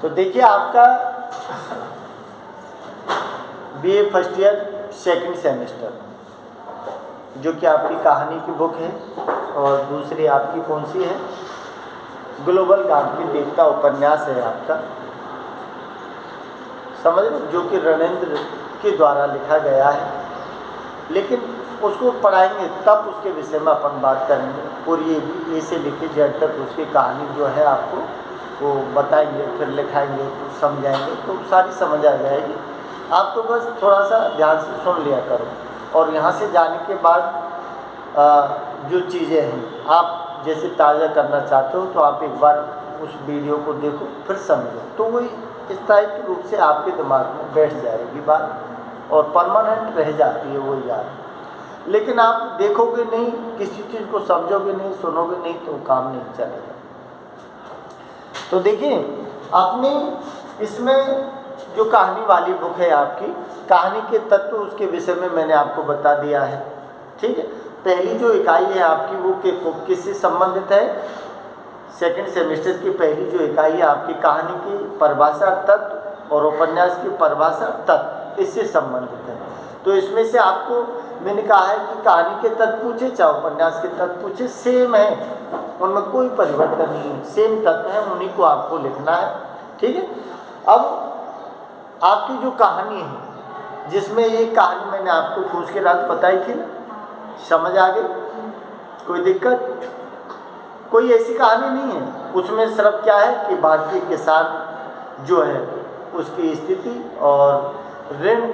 तो देखिए आपका BA first year second semester, जो कि आपकी कहानी की बुक है, और दूसरी आपकी कौन सी है, ग्लोबल गांव की देवता उपन्यास है आपका, समझ लो, जो कि रणेंद्र के द्वारा लिखा गया है। लेकिन उसको पढ़ाएंगे तब उसके विषय में अपन बात करेंगे। पूरी ए से लेकर जेड तक उसकी कहानी जो है आपको वो बताएंगे, फिर लिखाएंगे, कुछ समझाएंगे, तो सारी समझ आ जाएगी। आप तो बस थोड़ा सा ध्यान से सुन लिया करो, और यहाँ से जाने के बाद जो चीज़ें हैं आप जैसे ताज़ा करना चाहते हो तो आप एक बार उस वीडियो को देखो, फिर समझो, तो वही स्थायित्व रूप से आपके दिमाग में बैठ जाएगी बात, और परमानेंट रह जाती है वो याद। लेकिन आप देखोगे नहीं, किसी चीज़ को समझोगे नहीं, सुनोगे नहीं, तो काम नहीं चलेगा। तो देखिए अपनी इसमें जो कहानी वाली बुक है आपकी, कहानी के तत्व उसके विषय में मैंने आपको बता दिया है, ठीक है। पहली जो इकाई है आपकी वो किससे संबंधित है, सेकंड सेमेस्टर की पहली जो इकाई है आपकी कहानी की परिभाषा तत्व और उपन्यास की परिभाषा तत्व, इससे संबंधित है। तो इसमें से आपको मैंने कहा है कि कहानी के तत्व पूछे चाहे उपन्यास के तत्व पूछे, सेम है, उनमें कोई परिवर्तन नहीं है, सेम तत्व है, उन्हीं को आपको लिखना है, ठीक है। अब आपकी जो कहानी है, जिसमें ये कहानी मैंने आपको पूछ के रात बताई थी ना, समझ आ गई, कोई दिक्कत, कोई ऐसी कहानी नहीं है उसमें। सिर्फ क्या है कि भारतीय किसान जो है उसकी स्थिति और ऋण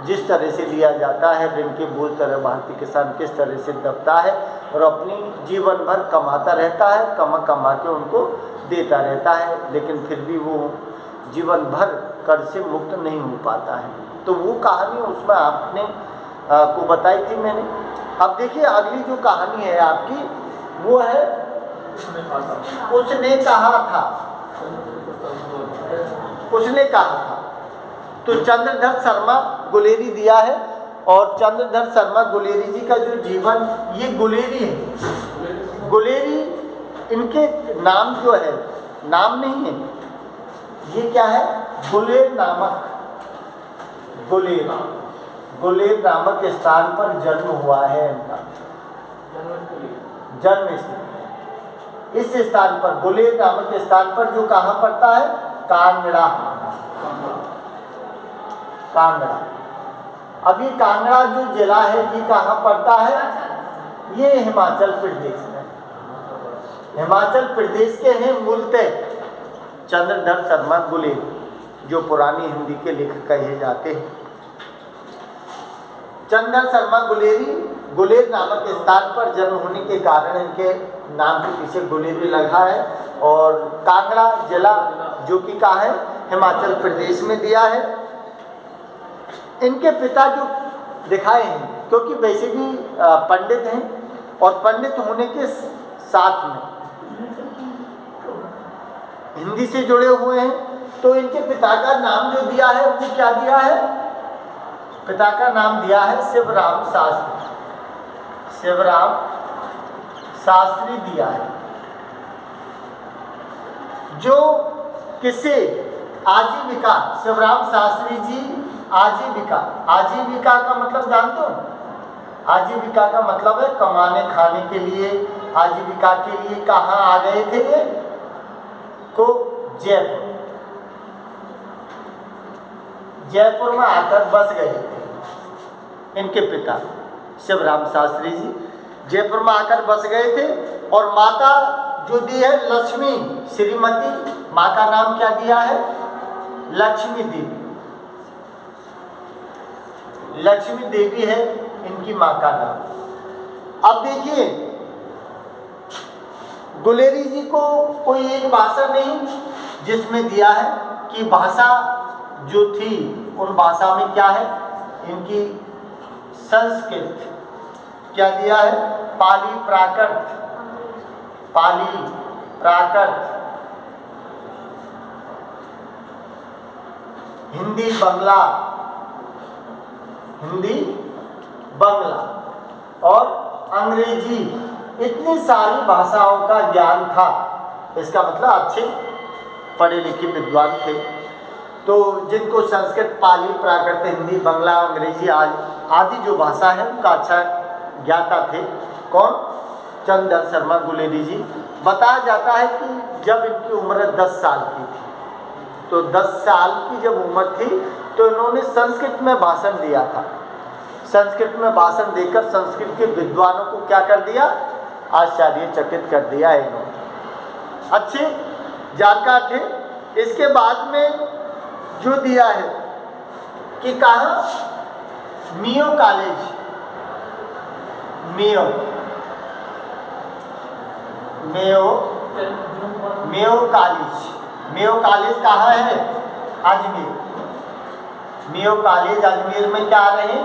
जिस तरह से लिया जाता है, ऋण के बोझ तरह भारतीय किसान किस तरह से दबता है और अपनी जीवन भर कमाता रहता है, कमा के उनको देता रहता है, लेकिन फिर भी वो जीवन भर कर्ज से मुक्त नहीं हो पाता है। तो वो कहानी उसमें आपने को बताई थी मैंने। अब देखिए अगली जो कहानी है आपकी वो है उसने कहा था, उसने कहा था। तो चंद्रधर शर्मा गुलेरी दिया है, और चंद्रधर शर्मा गुलेरी जी का जो जीवन, ये गुलेरी है, गुलेरी इनके नाम जो है, नाम नहीं है, ये क्या है, गुलेर नामक, गुलेर नामक स्थान पर जन्म हुआ है इनका, जन्म स्थल इस स्थान पर, गुलेर नामक स्थान पर, जो कहाँ पड़ता है, कांगड़ा, कांगड़ा। अब ये कांगड़ा जो जिला है ये कहाँ पड़ता है, ये हिमाचल प्रदेश में, हिमाचल प्रदेश के हैं मूलतः चंद्रधर शर्मा गुलेरी, जो पुरानी हिंदी के लेखक कहे जाते हैं। चंद्रधर शर्मा गुलेरी गुलेर नामक स्थान पर जन्म होने के कारण इनके नाम के पीछे गुलेरी लगा है, और कांगड़ा जिला जो कि कहाँ है, हिमाचल प्रदेश में दिया है। इनके पिता जो दिखाए हैं, क्योंकि वैसे भी पंडित हैं, और पंडित होने के साथ में हिंदी से जुड़े हुए हैं, तो इनके पिता का नाम जो दिया है वो क्या दिया है, पिता का नाम दिया है शिवराम शास्त्री, शिवराम शास्त्री दिया है, जो किसे आजीविका, शिवराम शास्त्री जी आजीविका, आजीविका का मतलब जानते हो, आजीविका का मतलब है कमाने खाने के लिए, आजीविका के लिए कहाँ आ गए थे ये, को जयपुर, जयपुर में आकर बस गए थे इनके पिता शिवराम शास्त्री जी, जयपुर में आकर बस गए थे। और माता जो दी है लक्ष्मी, श्रीमती, माँ का नाम क्या दिया है, लक्ष्मी देवी, लक्ष्मी देवी है इनकी माँ का नाम। अब देखिए गुलेरी जी को कोई एक भाषा नहीं जिसमें दिया है कि भाषा जो थी उन भाषा में क्या है, इनकी संस्कृत क्या दिया है, पाली प्राकृत, पाली प्राकृत, हिंदी बंगला, हिंदी बंगला और अंग्रेजी, इतनी सारी भाषाओं का ज्ञान था। इसका मतलब अच्छे पढ़े लिखे विद्वान थे, तो जिनको संस्कृत, पाली, प्राकृत, हिंदी, बंगला, अंग्रेजी आदि जो भाषा है उनका अच्छा ज्ञाता थे। कौन? चंद्र शर्मा गुलेरी जी। बताया जाता है कि जब इनकी उम्र 10 साल की थी, तो 10 साल की जब उम्र थी तो इन्होंने संस्कृत में भाषण दिया था। संस्कृत में भाषण देकर संस्कृत के विद्वानों को क्या कर दिया? आश्चर्यचकित कर दिया इन्होंने। अच्छे जानकार थे। इसके बाद में जो दिया है कि कहाँ? मियो कॉलेज, मियो कॉलेज। मियो कॉलेज कहाँ है? अजमेर। मियो कॉलेज अजमेर में क्या रहे?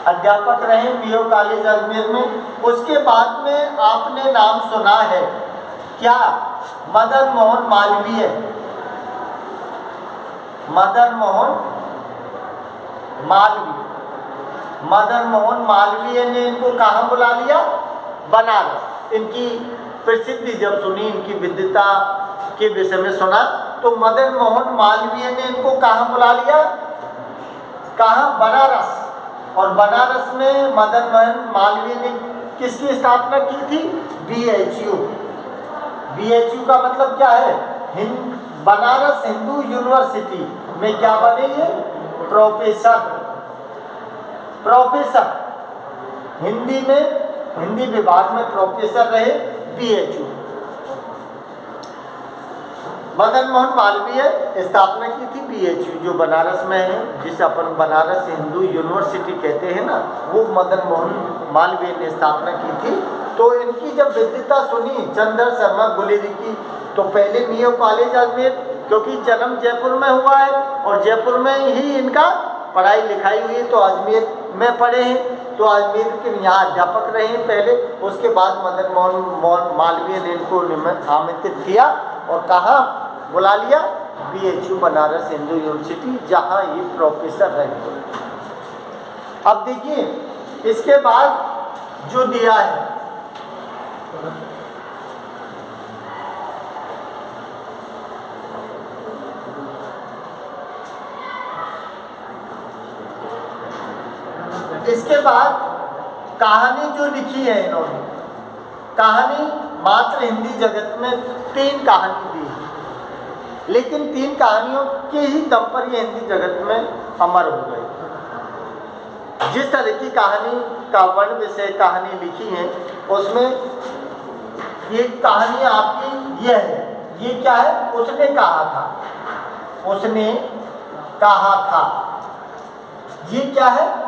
अध्यापक रहे मियो कॉलेज अजमेर में। उसके बाद में आपने नाम सुना है क्या? मदन मोहन मालवीय। मदन मोहन मालवीय ने इनको कहाँ बुला लिया? बनारस। इनकी प्रसिद्धि जब सुनी, इनकी विद्वता के विषय में सुना, तो मदन मोहन मालवीय ने इनको कहाँ बुला लिया? कहाँ? बनारस। और बनारस में मदन मोहन मालवीय ने किसकी स्थापना की थी? BHU। BHU का मतलब क्या है? बनारस हिंदू यूनिवर्सिटी में क्या बने ये? प्रोफेसर हिंदी में, हिंदी विभाग में प्रोफेसर रहे BHU। मदन मोहन मालवीय स्थापना की थी BHU, जो बनारस में है, जिसे अपन बनारस हिंदू यूनिवर्सिटी कहते हैं ना, वो मदन मोहन मालवीय ने स्थापना की थी। तो इनकी जब विद्वता सुनी चंद्र शर्मा गुलेरी की, तो पहले मियो कॉलेज अजमेर, क्योंकि जन्म जयपुर में हुआ है और जयपुर में ही इनका पढ़ाई लिखाई हुई, तो अजमेर में पढ़े हैं, तो अजमेर के यहाँ अध्यापक रहे हैं पहले। उसके बाद मदन मोहन मालवीय ने इनको आमंत्रित किया और कहाँ बुला लिया? BHU बनारस हिंदू यूनिवर्सिटी, जहाँ ये प्रोफेसर रहे। अब देखिए इसके बाद जो दिया है, इसके बाद कहानी जो लिखी है इन्होंने, कहानी मात्र हिंदी जगत में 3 कहानी दी है, लेकिन 3 कहानियों के ही दम पर ये हिंदी जगत में अमर हो गई। जिस तरह की कहानी का वर्ण विषय कहानी लिखी है, उसमें ये कहानी आपकी यह है। ये क्या है? उसने कहा था। उसने कहा था। ये क्या है?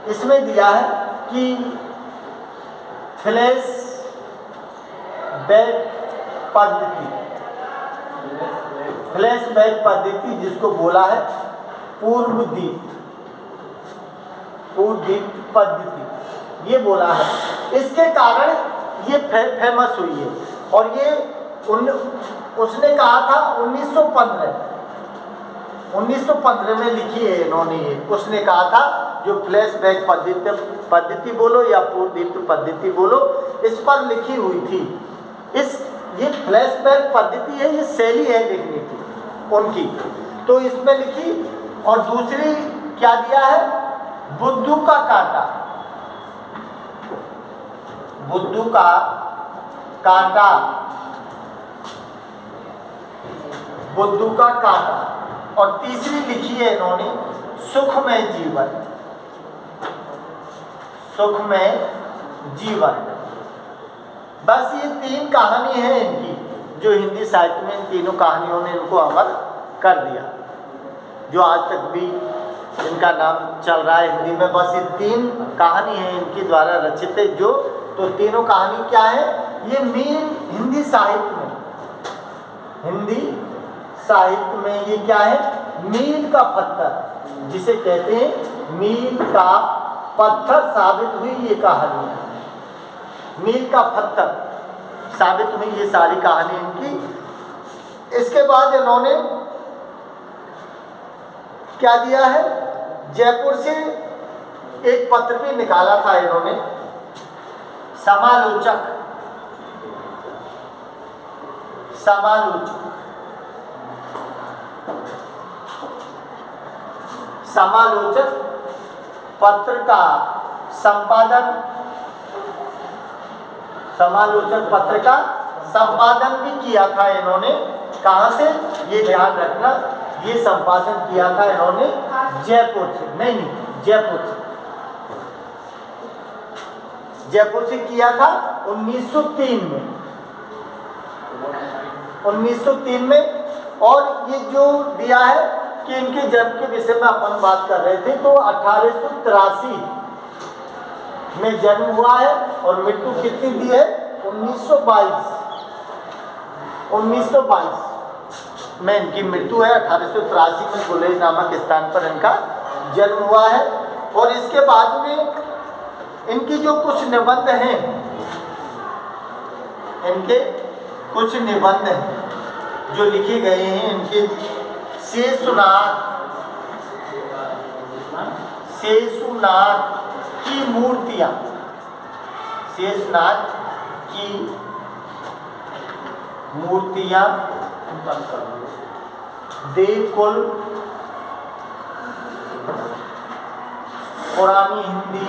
इसमें दिया है कि फ्लैश बैक पद्धति जिसको बोला है पूर्व दीप्त पद्धति, ये बोला है। इसके कारण ये फेमस हुई है। और ये उसने कहा था 1915 में लिखी है इन्होंने। ये उसने कहा था, जो फ्लैशबैक पद्धति बोलो या पूर्वदीप्त पद्धति बोलो, इस पर लिखी हुई थी। ये फ्लैशबैक पद्धति है, ये शैली है लिखने की उनकी, तो इसमें लिखी। और दूसरी क्या दिया है? बुद्धू का कांटा। बुद्धू का कांटा, बुद्धू का कांटा। और तीसरी लिखी है इन्होंने सुखमय जीवन। सुखमय जीवन। बस ये 3 कहानी है इनकी, जो हिंदी साहित्य में इन तीनों कहानियों ने इनको अमर कर दिया, जो आज तक भी इनका नाम चल रहा है हिंदी में। बस ये 3 कहानी है इनके द्वारा रचित है। जो तो तीनों कहानी क्या है? ये मेन हिंदी साहित्य में ये क्या है? मील का पत्थर, जिसे कहते हैं मील का पत्थर साबित हुई ये कहानी है। मील का पत्थर साबित हुई ये सारी कहानी इनकी। इसके बाद इन्होंने क्या दिया है? जयपुर से एक पत्र भी निकाला था इन्होंने, समालोचक। समालोचक। समालोचक पत्र का संपादन, समालोचक पत्र का संपादन भी किया था इन्होंने। कहाँ से, ये ध्यान रखना, ये संपादन किया था इन्होंने जयपुर से, नहीं जयपुर से, जयपुर से किया था 1903 में, 1903 में। और ये जो दिया है कि इनके जन्म के विषय में अपन बात कर रहे थे, तो 1883 में जन्म हुआ है और मृत्यु कितनी दी है, 1922, 1922 में इनकी मृत्यु है। 1883 में गुलेज नामक स्थान पर इनका जन्म हुआ है। और इसके बाद में इनकी जो कुछ निबंध हैं, इनके कुछ निबंध हैं जो लिखे गए हैं, इनके शेषनाग की मूर्तियां, शेषनाग की मूर्तियां देवकुल, पुरानी हिंदी,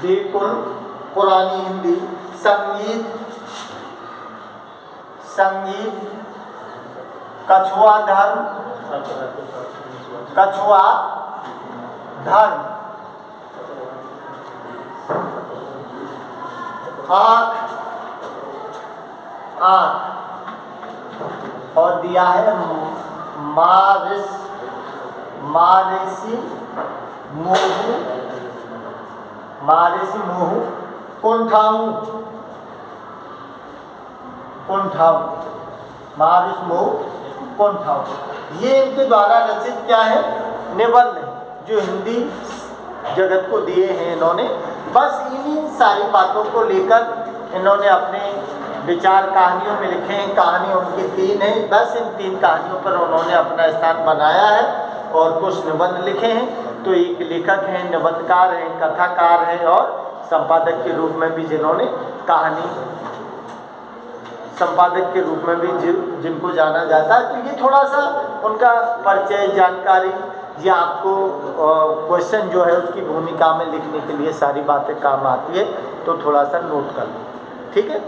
देवकुल, पुरानी हिंदी, संगीत, संगीत, कछुआ धर्म, कछुआ धर्म, आँख, आँख, और दिया है मारेसी मोहू, मारेसी मोहू, कुंठाऊ, कुंठाऊ, मारेसी मोहू, कुंठाऊ। ये इनके द्वारा रचित क्या है, निबंध है, जो हिंदी जगत को दिए हैं इन्होंने। बस इन्हीं सारी बातों को लेकर इन्होंने अपने विचार कहानियों में लिखे हैं। कहानी उनकी 3 है, बस इन 3 कहानियों पर उन्होंने अपना स्थान बनाया है और कुछ निबंध लिखे हैं। तो एक लेखक हैं, निबंधकार हैं, कथाकार हैं और संपादक के रूप में भी जिन्होंने कहानी, संपादक के रूप में भी जिनको जाना जाता है। तो ये थोड़ा सा उनका परिचय, जानकारी, ये आपको क्वेश्चन जो है उसकी भूमिका में लिखने के लिए सारी बातें काम आती है, तो थोड़ा सा नोट कर लो, ठीक है।